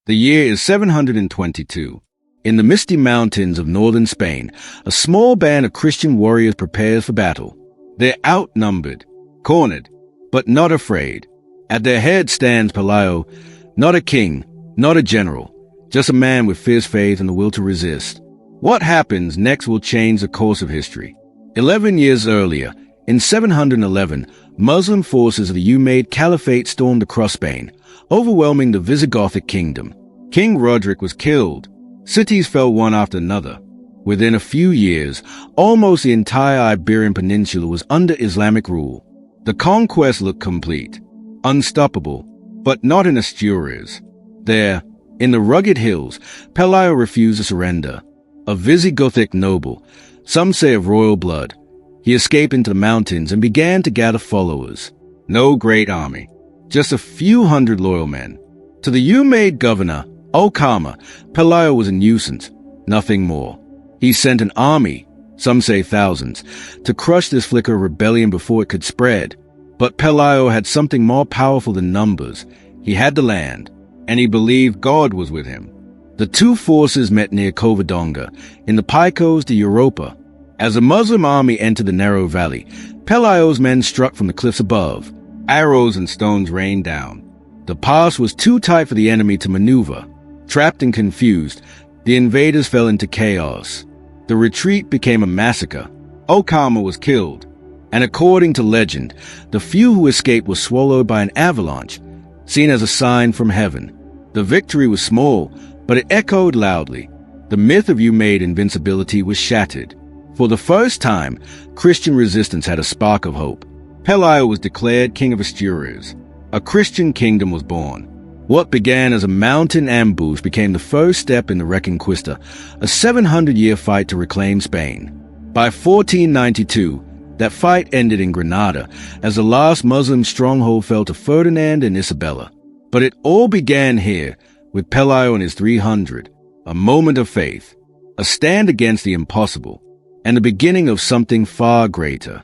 The year is 722. In the misty mountains of northern Spain, a small band of Christian warriors prepares for battle. They're outnumbered, cornered, but not afraid. At their head stands Pelayo, not a king, not a general, just a man with fierce faith and the will to resist. What happens next will change the course of history. 11 years earlier, in 711, Muslim forces of the Umayyad Caliphate stormed across Spain, overwhelming the Visigothic kingdom. King Roderick was killed. Cities fell one after another. Within a few years, almost the entire Iberian Peninsula was under Islamic rule. The conquest looked complete, unstoppable, but not in Asturias. There, in the rugged hills, Pelayo refused to surrender. A Visigothic noble, some say of royal blood, he escaped into the mountains and began to gather followers. No great army, just a few hundred loyal men. To the Umayyad governor, Okama, Pelayo was a nuisance, nothing more. He sent an army, some say thousands, to crush this flicker of rebellion before it could spread. But Pelayo had something more powerful than numbers. He had the land, and he believed God was with him. The two forces met near Covadonga, in the Picos de Europa. As the Muslim army entered the narrow valley, Pelayo's men struck from the cliffs above. Arrows and stones rained down. The pass was too tight for the enemy to maneuver. Trapped and confused, the invaders fell into chaos. The retreat became a massacre. Okama was killed, and according to legend, the few who escaped were swallowed by an avalanche, seen as a sign from heaven. The victory was small, but it echoed loudly. The myth of Umayyad invincibility was shattered. For the first time, Christian resistance had a spark of hope. Pelayo was declared king of Asturias. A Christian kingdom was born. What began as a mountain ambush became the first step in the Reconquista, a 700-year fight to reclaim Spain. By 1492, that fight ended in Granada as the last Muslim stronghold fell to Ferdinand and Isabella. But it all began here, with Pelayo and his 300, a moment of faith, a stand against the impossible, and the beginning of something far greater.